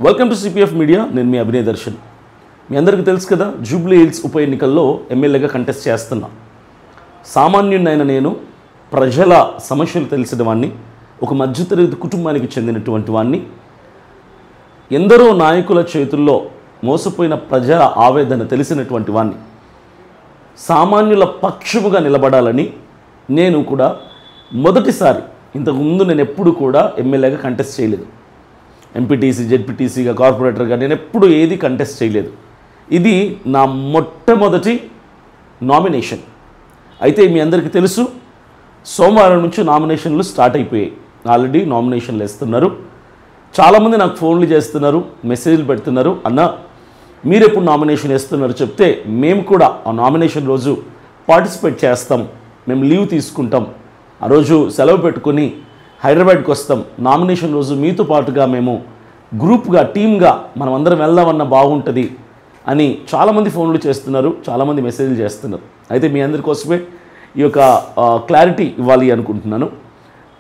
Welcome to CPF media. నేను మీ అభినయ్ దర్శన్. మీ అందరికీ తెలుసు కదా, జూబ్లీ హిల్స్ ఉప ఎన్నికల్లో ఎమ్మెల్యేగా కంటెస్ట్ చేస్తున్నా. సామాన్యునైన నేను ప్రజల సమస్యలు తెలిసిన వాడిని, ఒక మధ్యతరగతి కుటుంబానికి చెందినటువంటి వాడిని, ఎందరో నాయకుల చేతుల్లో మోసపోయిన ప్రజల ఆవేదన తెలిసినటువంటి వాడిని. సామాన్యుల పక్షముగా నిలబడాలని నేను కూడా మొదటిసారి, ఇంతకుముందు నేను ఎప్పుడు కూడా ఎమ్మెల్యేగా కంటెస్ట్ చేయలేదు. ఎంపీటీసీ, జెడ్పీటీసీగా, కార్పొరేటర్గా నేను ఎప్పుడు ఏది కంటెస్ట్ చేయలేదు. ఇది నా మొట్టమొదటి నామినేషన్. అయితే మీ అందరికీ తెలుసు, సోమవారం నుంచి నామినేషన్లు స్టార్ట్ అయిపోయాయి. ఆల్రెడీ నామినేషన్లు వేస్తున్నారు. చాలామంది నాకు ఫోన్లు చేస్తున్నారు, మెసేజ్లు పెడుతున్నారు, అన్న మీరు ఎప్పుడు నామినేషన్ వేస్తున్నారు చెప్తే మేము కూడా ఆ నామినేషన్ రోజు పార్టిసిపేట్ చేస్తాం, మేము లీవ్ తీసుకుంటాం, ఆ రోజు సెలవు పెట్టుకొని హైదరాబాద్కి వస్తాం, నామినేషన్ రోజు మీతో పాటుగా మేము గ్రూప్గా, టీమ్గా మనం అందరం వెళ్దామన్న బాగుంటుంది అని చాలామంది ఫోన్లు చేస్తున్నారు, చాలామంది మెసేజ్లు చేస్తున్నారు. అయితే మీ అందరి కోసమే ఈ యొక్క క్లారిటీ ఇవ్వాలి అనుకుంటున్నాను.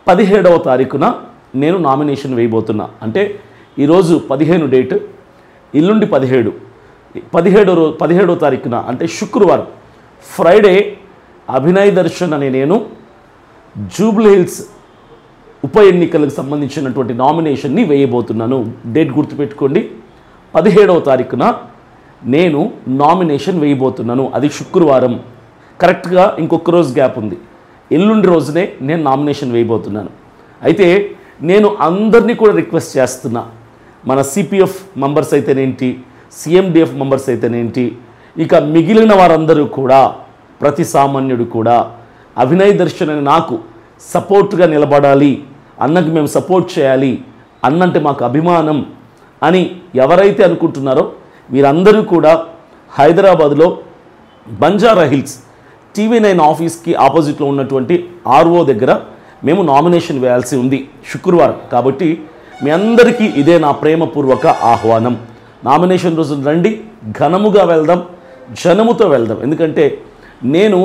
17వ తారీఖున నేను నామినేషన్ వేయబోతున్నా. అంటే ఈరోజు 15 డేట్, ఎల్లుండి 17వ తారీఖున అంటే శుక్రవారం, ఫ్రైడే అభినయ్ దర్శన్ అనే నేను జూబ్లీ హిల్స్ ఉప ఎన్నికలకు సంబంధించినటువంటి నామినేషన్ని వేయబోతున్నాను. డేట్ గుర్తుపెట్టుకోండి, 17వ తారీఖున నేను నామినేషన్ వేయబోతున్నాను. అది శుక్రవారం. కరెక్ట్గా ఇంకొక రోజు గ్యాప్ ఉంది. ఎల్లుండి రోజునే నేను నామినేషన్ వేయబోతున్నాను. అయితే నేను అందరినీ కూడా రిక్వెస్ట్ చేస్తున్నా, మన సిపిఎఫ్ మెంబర్స్ అయితేనేంటి, సిఎండిఎఫ్ మెంబర్స్ అయితేనేంటి, ఇక మిగిలిన వారందరూ కూడా, ప్రతి సామాన్యుడు కూడా అభినయ్ దర్శన్ అని నాకు సపోర్ట్గా నిలబడాలి, అన్నకి మేము సపోర్ట్ చేయాలి, అన్నంటే మాకు అభిమానం అని ఎవరైతే అనుకుంటున్నారో మీరందరూ కూడా హైదరాబాద్లో బంజారా హిల్స్ TV9 ఆఫీస్కి ఆపోజిట్లో ఉన్నటువంటి RO దగ్గర మేము నామినేషన్ వేయాల్సి ఉంది శుక్రవారం. కాబట్టి మీ అందరికీ ఇదే నా ప్రేమపూర్వక ఆహ్వానం. నామినేషన్ రోజున రండి, ఘనముగా వెళ్దాం, జనముతో వెళ్దాం. ఎందుకంటే నేను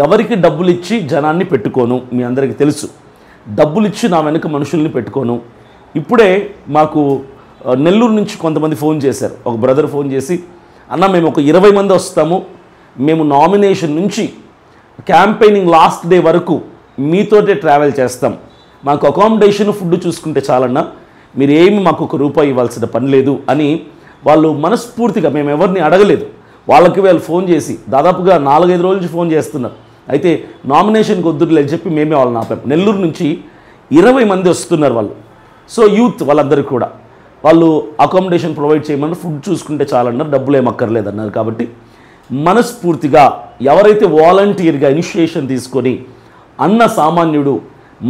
ఎవరికి డబ్బులు ఇచ్చి జనాన్ని పెట్టుకోను, మీ అందరికీ తెలుసు. డబ్బులు ఇచ్చి నా వెనుక మనుషుల్ని పెట్టుకోను. ఇప్పుడే మాకు నెల్లూరు నుంచి కొంతమంది ఫోన్ చేశారు. ఒక బ్రదర్ ఫోన్ చేసి, అన్న మేము ఒక 20 మంది వస్తాము, మేము నామినేషన్ నుంచి క్యాంపెయినింగ్ లాస్ట్ డే వరకు మీతోటే ట్రావెల్ చేస్తాం, మాకు అకామిడేషన్, ఫుడ్ చూసుకుంటే చాలన్నా, మీరు ఏమి మాకు ₹1 ఇవ్వాల్సిన పని లేదు అని వాళ్ళు మనస్ఫూర్తిగా, మేము ఎవరిని అడగలేదు, వాళ్ళకి వాళ్ళు ఫోన్ చేసి దాదాపుగా 4-5 రోజుల నుంచి ఫోన్ చేస్తున్నారు. అయితే నామినేషన్కి వద్దులే అని చెప్పి మేమే వాళ్ళని ఆపాం. నెల్లూరు నుంచి 20 మంది వస్తున్నారు వాళ్ళు. సో యూత్ వాళ్ళందరికీ కూడా వాళ్ళు అకామిడేషన్ ప్రొవైడ్ చేయమన్నారు, ఫుడ్ చూసుకుంటే చాలన్నారు, డబ్బులు ఏమక్కర్లేదన్నారు. కాబట్టి మనస్ఫూర్తిగా ఎవరైతే వాలంటీర్గా ఇనిషియేషన్ తీసుకొని, అన్న సామాన్యుడు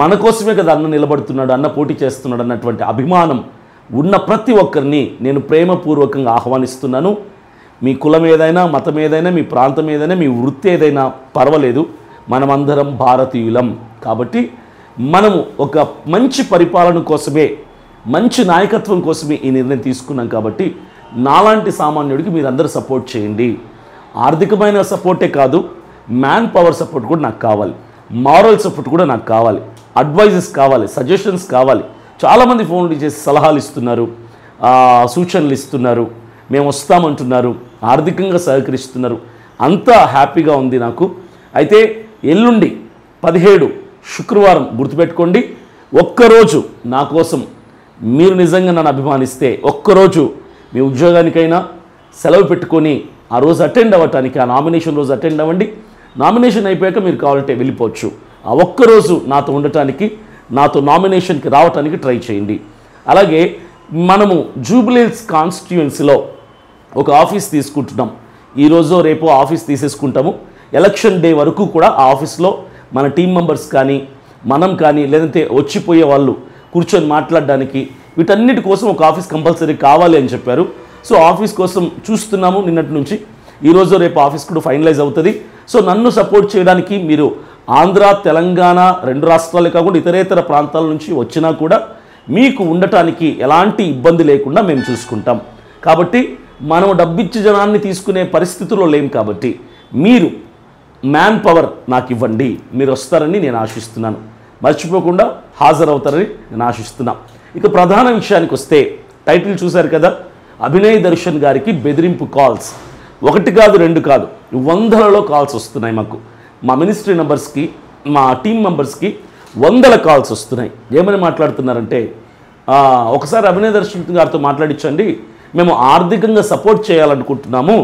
మన కోసమే కదా అన్న నిలబడుతున్నాడు, అన్న పోటీ చేస్తున్నాడు అన్నటువంటి అభిమానం ఉన్న ప్రతి ఒక్కరిని నేను ప్రేమపూర్వకంగా ఆహ్వానిస్తున్నాను. మీ కులం ఏదైనా, మతం ఏదైనా, మీ ప్రాంతం ఏదైనా, మీ వృత్తి ఏదైనా పర్వాలేదు, మనమందరం భారతీయులం. కాబట్టి మనము ఒక మంచి పరిపాలన కోసమే, మంచి నాయకత్వం కోసమే ఈ నిర్ణయం తీసుకున్నాం. కాబట్టి నాలాంటి సామాన్యుడికి మీరందరూ సపోర్ట్ చేయండి. ఆర్థికమైన సపోర్టే కాదు, మ్యాన్ పవర్ సపోర్ట్ కూడా నాకు కావాలి, మారల్ సపోర్ట్ కూడా నాకు కావాలి, అడ్వైజెస్ కావాలి, సజెషన్స్ కావాలి. చాలామంది ఫోన్లు చేసి సలహాలు ఇస్తున్నారు, సూచనలు ఇస్తున్నారు, మేము వస్తామంటున్నారు, ఆర్థికంగా సహకరిస్తున్నారు. అంతా హ్యాపీగా ఉంది నాకు. అయితే ఎల్లుండి 17 శుక్రవారం గుర్తుపెట్టుకోండి, ఒక్కరోజు నా కోసం మీరు నిజంగా నన్ను అభిమానిస్తే, ఒక్కరోజు మీ ఉద్యోగానికైనా సెలవు పెట్టుకొని ఆ రోజు అటెండ్ అవ్వటానికి, ఆ నామినేషన్ రోజు అటెండ్ అవ్వండి. నామినేషన్ అయిపోయాక మీరు కావాలంటే వెళ్ళిపోవచ్చు. ఆ ఒక్కరోజు నాతో ఉండటానికి, నాతో నామినేషన్కి రావటానికి ట్రై చేయండి. అలాగే మనము జూబ్లీ హిల్స్ కాన్స్టిట్యుయెన్సీలో ఒక ఆఫీస్ తీసుకుంటున్నాం. ఈరోజు రేపు ఆఫీస్ తీసేసుకుంటాము. ఎలక్షన్ డే వరకు కూడా ఆ ఆఫీస్లో మన టీం మెంబర్స్ కానీ, మనం కానీ, లేదంటే వచ్చిపోయే వాళ్ళు కూర్చొని మాట్లాడడానికి, వీటన్నిటి కోసం ఒక ఆఫీస్ కంపల్సరీ కావాలి అని చెప్పారు. సో ఆఫీస్ కోసం చూస్తున్నాము నిన్నటి నుంచి. ఈరోజు రేపు ఆఫీస్ కూడా ఫైనలైజ్ అవుతుంది. సో నన్ను సపోర్ట్ చేయడానికి మీరు ఆంధ్ర, తెలంగాణ 2 రాష్ట్రాలే కాకుండా ఇతరేతర ప్రాంతాల నుంచి వచ్చినా కూడా మీకు ఉండటానికి ఎలాంటి ఇబ్బంది లేకుండా మేము చూసుకుంటాం. కాబట్టి మనం డబ్బిచ్చి జనాన్ని తీసుకునే పరిస్థితుల్లో లేం. కాబట్టి మీరు మ్యాన్ పవర్ నాకు ఇవ్వండి, మీరు వస్తారని నేను ఆశిస్తున్నాను. మర్చిపోకుండా హాజరవుతారని నేను ఆశిస్తున్నా. ఇక ప్రధాన విషయానికి వస్తే టైటిల్ చూశారు కదా, అభినయ్ దర్శన్ గారికి బెదిరింపు కాల్స్. ఒకటి కాదు, రెండు కాదు, వందలలో కాల్స్ వస్తున్నాయి మాకు. మా మినిస్ట్రీ మెంబర్స్కి, మా టీం మెంబర్స్కి వందల కాల్స్ వస్తున్నాయి. ఏమని మాట్లాడుతున్నారంటే, ఒకసారి అభినయ్ దర్శన్ గారితో మాట్లాడించండి, మేము ఆర్థికంగా సపోర్ట్ చేయాలనుకుంటున్నాము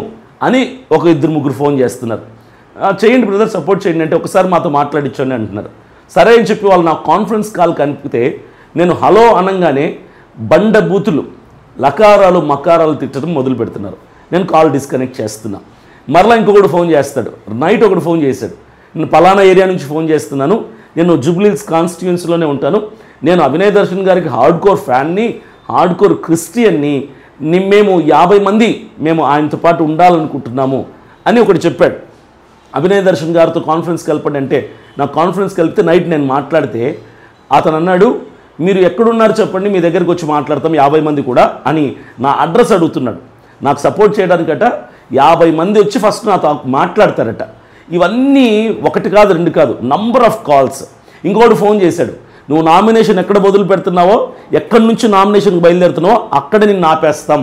అని ఒక ఇద్దరు ముగ్గురు ఫోన్ చేస్తున్నారు. చేయండి బ్రదర్, సపోర్ట్ చేయండి అంటే ఒకసారి మాతో మాట్లాడించండి అంటున్నారు. సరే అని చెప్పి వాళ్ళు నాకు కాన్ఫరెన్స్ కాల్ కనిపితే నేను హలో అనగానే బండ బూతులు, లకారాలు మకారాలు తిట్టడం మొదలు పెడుతున్నారు. నేను కాల్ డిస్కనెక్ట్ చేస్తున్నా. మరలా ఇంకొకటి ఫోన్ చేస్తాడు. నైట్ ఒకటి ఫోన్ చేశాడు, నేను పలానా ఏరియా నుంచి ఫోన్ చేస్తున్నాను, నేను జూబ్లీహిల్స్ కాన్స్టిట్యుయెన్సీలోనే ఉంటాను, నేను అభినయ్ దర్శన్ గారికి హార్డ్ కోర్ ఫ్యాన్ని, హార్డ్ కోర్ క్రిస్టియన్ని, మేము 50 మంది మేము ఆయనతో పాటు ఉండాలనుకుంటున్నాము అని ఒకటి చెప్పాడు. అభినయ్ దర్శన్ గారితో కాన్ఫరెన్స్ కలపండి అంటే నాకు కాన్ఫరెన్స్ కలిపితే నైట్ నేను మాట్లాడితే అతను అన్నాడు, మీరు ఎక్కడున్నారు చెప్పండి, మీ దగ్గరికి వచ్చి మాట్లాడతాం 50 మంది కూడా అని నా అడ్రస్ అడుగుతున్నాడు. నాకు సపోర్ట్ చేయడానికట 50 మంది వచ్చి ఫస్ట్ నాతో మాట్లాడతారట. ఇవన్నీ ఒకటి కాదు, రెండు కాదు, నంబర్ ఆఫ్ కాల్స్. ఇంకోటి ఫోన్ చేశాడు, నువ్వు నామినేషన్ ఎక్కడ మొదలు పెడుతున్నావో, ఎక్కడి నుంచి నామినేషన్కి బయలుదేరుతున్నావో అక్కడ నిన్ను ఆపేస్తాం,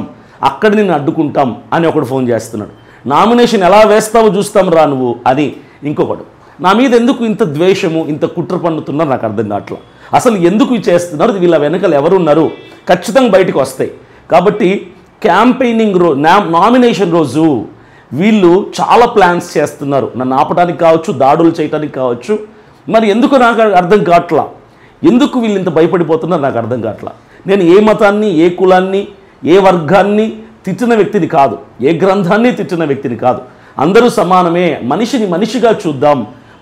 అక్కడ నిన్ను అడ్డుకుంటాం అని ఒకడు ఫోన్ చేస్తున్నాడు. నామినేషన్ ఎలా వేస్తావో చూస్తాం రా నువ్వు అని ఇంకొకడు. నా మీద ఎందుకు ఇంత ద్వేషము, ఇంత కుట్ర పన్నుతున్నారు నాకు అర్థం కావట్లా. అసలు ఎందుకు చేస్తున్నారు, వీళ్ళ వెనకలు ఎవరున్నారు, ఖచ్చితంగా బయటకు వస్తాయి. కాబట్టి క్యాంపెయినింగ్ నామినేషన్ రోజు వీళ్ళు చాలా ప్లాన్స్ చేస్తున్నారు, నన్ను ఆపడానికి కావచ్చు, దాడులు చేయడానికి కావచ్చు. మరి ఎందుకు నాకు అర్థం కావట్లా, ఎందుకు వీళ్ళు ఇంత భయపడిపోతున్నారు నాకు అర్థం కావట్లా. నేను ఏ మతాన్ని, ఏ కులాన్ని, ఏ వర్గాన్ని తిట్టిన వ్యక్తిని కాదు, ఏ గ్రంథాన్ని తిట్టిన వ్యక్తిని కాదు. అందరూ సమానమే, మనిషిని మనిషిగా చూద్దాం,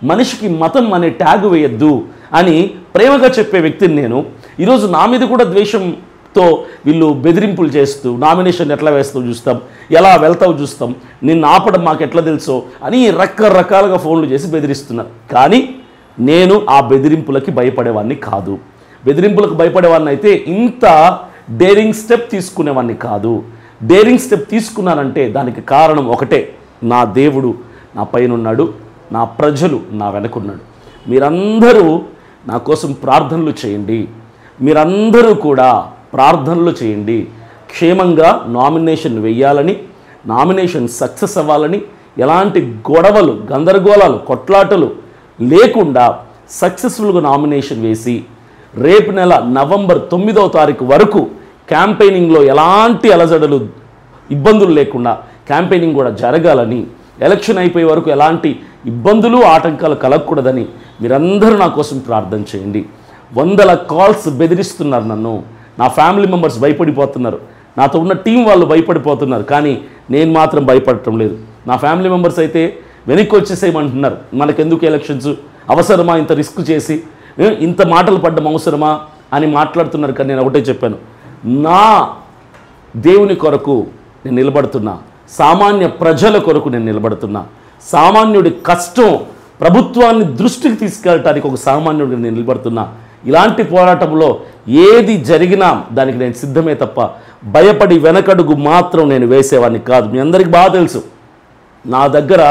మనిషికి మతం అనే ట్యాగ్ వేయద్దు అని ప్రేమగా చెప్పే వ్యక్తిని నేను. ఈరోజు నా మీద కూడా ద్వేషంతో వీళ్ళు బెదిరింపులు చేస్తూ, నామినేషన్ ఎట్లా వేస్తావు చూస్తాం, ఎలా వెళ్తావు చూస్తాం, నిన్ను ఆపడం మాకు ఎట్లా తెలుసో అని రకరకాలుగా ఫోన్లు చేసి బెదిరిస్తున్నారు. కానీ నేను ఆ బెదిరింపులకి భయపడేవాడిని కాదు. బెదిరింపులకు భయపడేవాడిని అయితే ఇంత డేరింగ్ స్టెప్ తీసుకునేవాడిని కాదు. డేరింగ్ స్టెప్ తీసుకున్నానంటే దానికి కారణం ఒకటే, నా దేవుడు నా పైన ఉన్నాడు, నా ప్రజలు నా వెనకున్నాడు. మీరందరూ నా కోసం ప్రార్థనలు చేయండి, మీరందరూ కూడా ప్రార్థనలు చేయండి. క్షేమంగా నామినేషన్ వెయ్యాలని, నామినేషన్ సక్సెస్ అవ్వాలని, ఎలాంటి గొడవలు, గందరగోళాలు, కొట్లాటలు లేకుండా సక్సెస్ఫుల్గా నామినేషన్ వేసి రేపు నెల నవంబర్ 9వ తారీఖు వరకు క్యాంపెయినింగ్లో ఎలాంటి అలజడలు, ఇబ్బందులు లేకుండా క్యాంపెయినింగ్ కూడా జరగాలని, ఎలక్షన్ అయిపోయే వరకు ఎలాంటి ఇబ్బందులు, ఆటంకాలు కలగకూడదని మీరందరూ నా కోసం ప్రార్థన చేయండి. వందల కాల్స్ బెదిరిస్తున్నారు నన్ను, నా ఫ్యామిలీ మెంబర్స్ భయపడిపోతున్నారు, నాతో ఉన్న టీం వాళ్ళు భయపడిపోతున్నారు. కానీ నేను మాత్రం భయపడటం లేదు. నా ఫ్యామిలీ మెంబర్స్ అయితే వెనక్కి వచ్చేసేయమంటున్నారు, మనకెందుకు ఎలక్షన్స్, అవసరమా ఇంత రిస్క్ చేసి, ఇంత మాటలు పడ్డం అవసరమా అని మాట్లాడుతున్నారు. కానీ నేను ఒకటే చెప్పాను, నా దేవుని కొరకు నేను నిలబడుతున్నా, సామాన్య ప్రజల కొరకు నేను నిలబడుతున్నా. సామాన్యుడి కష్టం ప్రభుత్వాన్ని దృష్టికి తీసుకెళ్ళటానికి ఒక సామాన్యుడిని నేను నిలబడుతున్నా. ఇలాంటి పోరాటంలో ఏది జరిగినా దానికి నేను సిద్ధమే తప్ప భయపడి వెనకడుగు మాత్రం నేను వేసేవాడిని కాదు. మీ అందరికీ బాగా తెలుసు, నా దగ్గర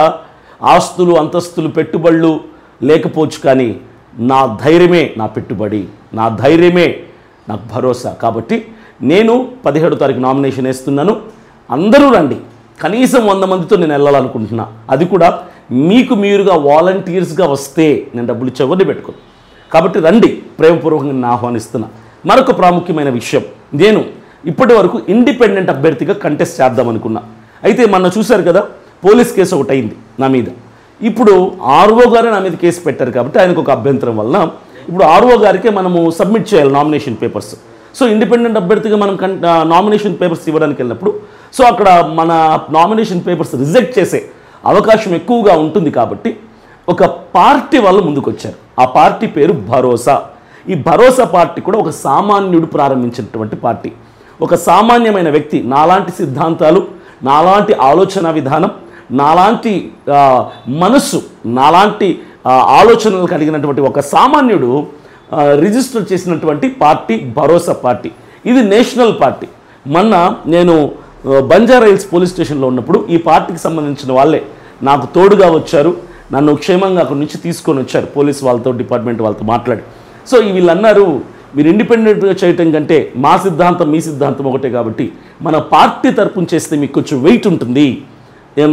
ఆస్తులు, అంతస్తులు, పెట్టుబడులు లేకపోవచ్చు, కానీ నా ధైర్యమే నా పెట్టుబడి, నా ధైర్యమే నాకు భరోసా. కాబట్టి నేను 17వ తారీఖు నామినేషన్ వేస్తున్నాను. అందరూ రండి, కనీసం 100 మందితో నేను వెళ్ళాలనుకుంటున్నా. అది కూడా మీకు మీరుగా వాలంటీర్స్గా వస్తే నేను డబ్బులు ఇచ్చేవన్నీ పెట్టుకోను. కాబట్టి రండి, ప్రేమపూర్వకంగా నేను ఆహ్వానిస్తున్నా. మరొక ప్రాముఖ్యమైన విషయం, నేను ఇప్పటి వరకు ఇండిపెండెంట్ అభ్యర్థిగా కంటెస్ట్ చేద్దాం అనుకున్నా. అయితే మొన్న చూశారు కదా, పోలీస్ కేసు ఒకటి అయింది నా మీద. ఇప్పుడు ఆర్ఓ గారే నా మీద కేసు పెట్టారు కాబట్టి ఆయనకు ఒక అభ్యంతరం వలన ఇప్పుడు ఆర్ఓ గారికే మనము సబ్మిట్ చేయాలి నామినేషన్ పేపర్స్. సో ఇండిపెండెంట్ అభ్యర్థిగా మనం నామినేషన్ పేపర్స్ ఇవ్వడానికి వెళ్ళినప్పుడు సో అక్కడ మన నామినేషన్ పేపర్స్ రిజెక్ట్ చేసే అవకాశం ఎక్కువగా ఉంటుంది. కాబట్టి ఒక పార్టీ వాళ్ళు ముందుకు వచ్చారు. ఆ పార్టీ పేరు భరోసా. ఈ భరోసా పార్టీ కూడా ఒక సామాన్యుడు ప్రారంభించినటువంటి పార్టీ. ఒక సామాన్యమైన వ్యక్తి, నాలాంటి సిద్ధాంతాలు, నాలాంటి ఆలోచన విధానం, నాలాంటి మనస్సు, నాలాంటి ఆలోచనలు కలిగినటువంటి ఒక సామాన్యుడు రిజిస్టర్ చేసినటువంటి పార్టీ భరోసా పార్టీ. ఇది నేషనల్ పార్టీ. మొన్న నేను బంజారా హిల్స్ పోలీస్ స్టేషన్లో ఉన్నప్పుడు ఈ పార్టీకి సంబంధించిన వాళ్ళే నాకు తోడుగా వచ్చారు. నన్ను క్షేమంగా అక్కడి నుంచి తీసుకొని వచ్చారు పోలీస్ వాళ్ళతో, డిపార్ట్మెంట్ వాళ్ళతో మాట్లాడి. సో వీళ్ళు అన్నారు, మీరు ఇండిపెండెంట్గా చేయటం కంటే మా సిద్ధాంతం మీ సిద్ధాంతం ఒకటే కాబట్టి మన పార్టీ తరపున చేస్తే మీకు కొంచెం వెయిట్ ఉంటుంది,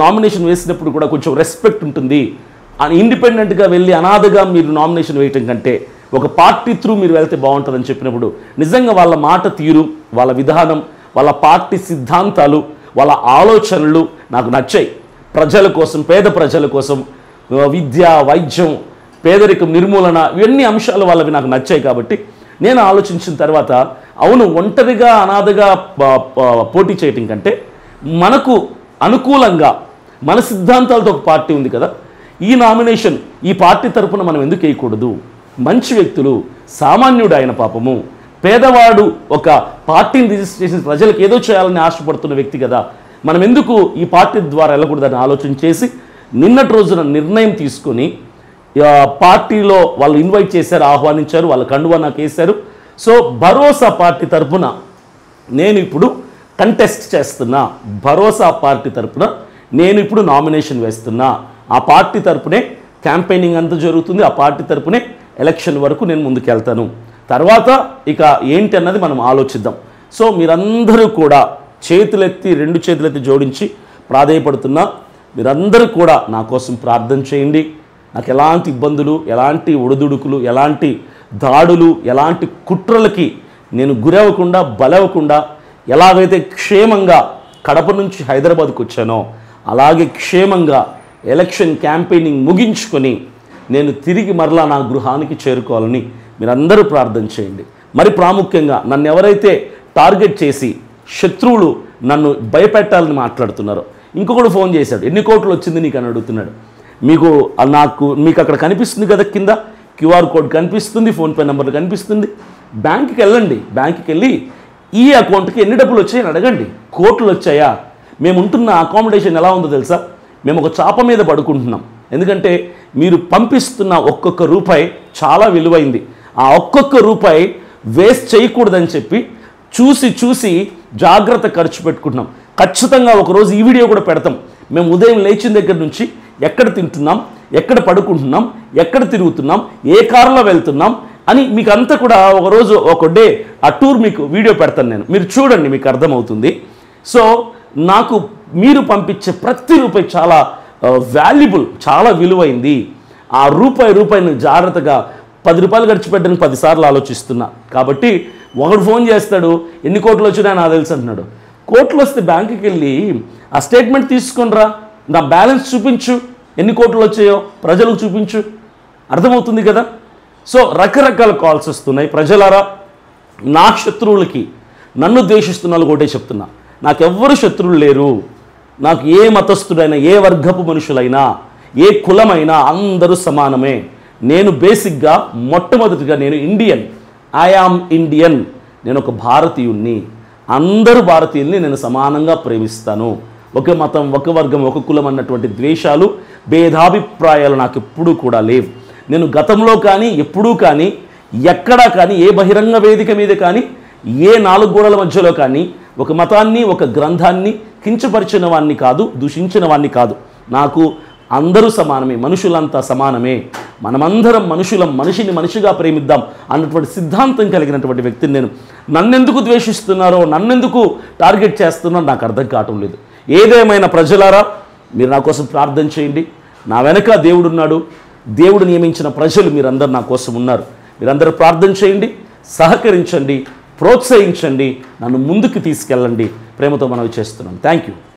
నామినేషన్ వేసినప్పుడు కూడా కొంచెం రెస్పెక్ట్ ఉంటుంది. ఇండిపెండెంట్గా వెళ్ళి అనాథగా మీరు నామినేషన్ వేయటం కంటే ఒక పార్టీ త్రూ మీరు వెళ్తే బాగుంటుందని చెప్పినప్పుడు నిజంగా వాళ్ళ మాట తీరు, వాళ్ళ విధానం, వాళ్ళ పార్టీ సిద్ధాంతాలు, వాళ్ళ ఆలోచనలు నాకు నచ్చాయి. ప్రజల కోసం, పేద ప్రజల కోసం, విద్య, వైద్యం, పేదరికం నిర్మూలన, ఇవన్నీ అంశాలు వాళ్ళవి నాకు నచ్చాయి. కాబట్టి నేను ఆలోచించిన తర్వాత అవును, ఒంటరిగా అనాథగా పోటీ చేయటం కంటే మనకు అనుకూలంగా మన సిద్ధాంతాలతో ఒక పార్టీ ఉంది కదా, ఈ నామినేషన్ ఈ పార్టీ తరపున మనం ఎందుకు వేయకూడదు? మంచి వ్యక్తులు, సామాన్యుడు ఆయన పాపము, పేదవాడు ఒక పార్టీని రిజిస్టర్ చేసి ప్రజలకు ఏదో చేయాలని ఆశపడుతున్న వ్యక్తి కదా, మనం ఎందుకు ఈ పార్టీ ద్వారా వెళ్ళకూడదని ఆలోచన చేసి నిన్నటి రోజున నిర్ణయం తీసుకొని పార్టీలో వాళ్ళు ఇన్వైట్ చేశారు, ఆహ్వానించారు, వాళ్ళ కండువా నాకు వేశారు. సో భరోసా పార్టీ తరపున నేను ఇప్పుడు కంటెస్ట్ చేస్తున్నా, భరోసా పార్టీ తరపున నేను ఇప్పుడు నామినేషన్ వేస్తున్నా. ఆ పార్టీ తరపునే క్యాంపెయినింగ్ అంతా జరుగుతుంది, ఆ పార్టీ తరపునే ఎలక్షన్ వరకు నేను ముందుకెళ్తాను. తర్వాత ఇక ఏంటి అన్నది మనం ఆలోచిద్దాం. సో మీరందరూ కూడా చేతులెత్తి, 2 చేతులెత్తి జోడించి ప్రాధేయపడుతున్నా, మీరందరూ కూడా నా కోసం ప్రార్థన చేయండి. నాకు ఎలాంటి ఇబ్బందులు, ఎలాంటి ఒడిదుడుకులు, ఎలాంటి దాడులు, ఎలాంటి కుట్రలకి నేను గురవ్వకుండా, బలవ్వకుండా, ఎలాగైతే క్షేమంగా కడప నుంచి హైదరాబాద్కు వచ్చానో అలాగే క్షేమంగా ఎలక్షన్ క్యాంపెయినింగ్ ముగించుకొని నేను తిరిగి మరలా నా గృహానికి చేరుకోవాలని మీరందరూ ప్రార్థన చేయండి. మరి ప్రాముఖ్యంగా నన్ను ఎవరైతే టార్గెట్ చేసి శత్రువులు నన్ను భయపెట్టాలని మాట్లాడుతున్నారో, ఇంకొకడు ఫోన్ చేశాడు, ఎన్ని కోట్లు వచ్చింది నీకు అని అడుగుతున్నాడు. మీకు అక్కడ కనిపిస్తుంది కదా, కింద క్యూఆర్ కోడ్ కనిపిస్తుంది, ఫోన్పే నెంబర్ కనిపిస్తుంది. బ్యాంకుకి వెళ్ళండి, బ్యాంకుకి వెళ్ళి ఈ అకౌంట్కి ఎన్ని డబ్బులు వచ్చాయని అడగండి. కోట్లు వచ్చాయా? మేము ఉంటున్న అకామిడేషన్ ఎలా ఉందో తెలుసా? మేము ఒక చాప మీద పడుకుంటున్నాం. ఎందుకంటే మీరు పంపిస్తున్న ఒక్కొక్క రూపాయి చాలా విలువైంది. ఆ ఒక్కొక్క రూపాయి వేస్ట్ చేయకూడదని చెప్పి చూసి జాగ్రత్త ఖర్చు పెట్టుకుంటున్నాం. ఖచ్చితంగా ఒకరోజు ఈ వీడియో కూడా పెడతాం. మేము ఉదయం లేచిన దగ్గర నుంచి ఎక్కడ తింటున్నాం, ఎక్కడ పడుకుంటున్నాం, ఎక్కడ తిరుగుతున్నాం, ఏ కారులో వెళ్తున్నాం అని మీకు అంతా కూడా ఒకరోజు ఒక డే ఆ టూర్ మీకు వీడియో పెడతాను నేను, మీరు చూడండి, మీకు అర్థమవుతుంది. సో నాకు మీరు పంపించే ప్రతి రూపాయి చాలా వాల్యుబుల్, చాలా విలువైంది. ఆ రూపాయిని జాగ్రత్తగా 10 రూపాయలు ఖర్చు పెట్టడానికి 10 సార్లు ఆలోచిస్తున్నా. కాబట్టి ఒకడు ఫోన్ చేస్తాడు, ఎన్ని కోట్లు వచ్చినా నాకు తెలుసు అంటున్నాడు. కోట్లు వస్తే బ్యాంకుకి వెళ్ళి ఆ స్టేట్మెంట్ తీసుకొనిరా, నా బ్యాలెన్స్ చూపించు, ఎన్ని కోట్లు వచ్చాయో ప్రజలకు చూపించు, అర్థమవుతుంది కదా. సో రకరకాల కాల్స్ వస్తున్నాయి. ప్రజలారా, నా శత్రువులకి, నన్ను ద్వేషిస్తున్న వాళ్ళు ఒకటే చెప్తున్నా, నాకెవ్వరు శత్రువులు లేరు. నాకు ఏ మతస్థుడైనా, ఏ వర్గపు మనుషులైనా, ఏ కులమైనా అందరూ సమానమే. నేను బేసిక్గా మొట్టమొదటిగా నేను ఇండియన్, ఐఆమ్ ఇండియన్, నేను ఒక భారతీయుణ్ణి. అందరూ భారతీయుల్ని నేను సమానంగా ప్రేమిస్తాను. ఒక మతం, ఒక వర్గం, ఒక కులం అన్నటువంటి ద్వేషాలు, భేదాభిప్రాయాలు నాకు ఎప్పుడూ కూడా లేవు. నేను గతంలో కానీ, ఎప్పుడూ కానీ, ఎక్కడా కానీ, ఏ బహిరంగ వేదిక మీద కానీ, ఏ 4 గోడల మధ్యలో కానీ ఒక మతాన్ని, ఒక గ్రంథాన్ని కించపరిచిన వాడిని కాదు, దూషించిన వాడిని కాదు. నాకు అందరూ సమానమే, మనుషులంతా సమానమే, మనమందరం మనుషులం, మనిషిని మనిషిగా ప్రేమిద్దాం అన్నటువంటి సిద్ధాంతం కలిగినటువంటి వ్యక్తిని నేను. నన్నెందుకు ద్వేషిస్తున్నారో, నన్నెందుకు టార్గెట్ చేస్తున్నారో నాకు అర్థం కావటం లేదు. ఏదేమైనా ప్రజలారా, మీరు నా కోసం ప్రార్థన చేయండి. నా వెనక దేవుడున్నాడు, దేవుడు నియమించిన ప్రజలు మీరందరూ నా కోసం ఉన్నారు. మీరందరూ ప్రార్థన చేయండి, సహకరించండి, ప్రోత్సహించండి, నన్ను ముందుకు తీసుకెళ్ళండి. ప్రేమతో మనవి చేస్తున్నాను. Thank you.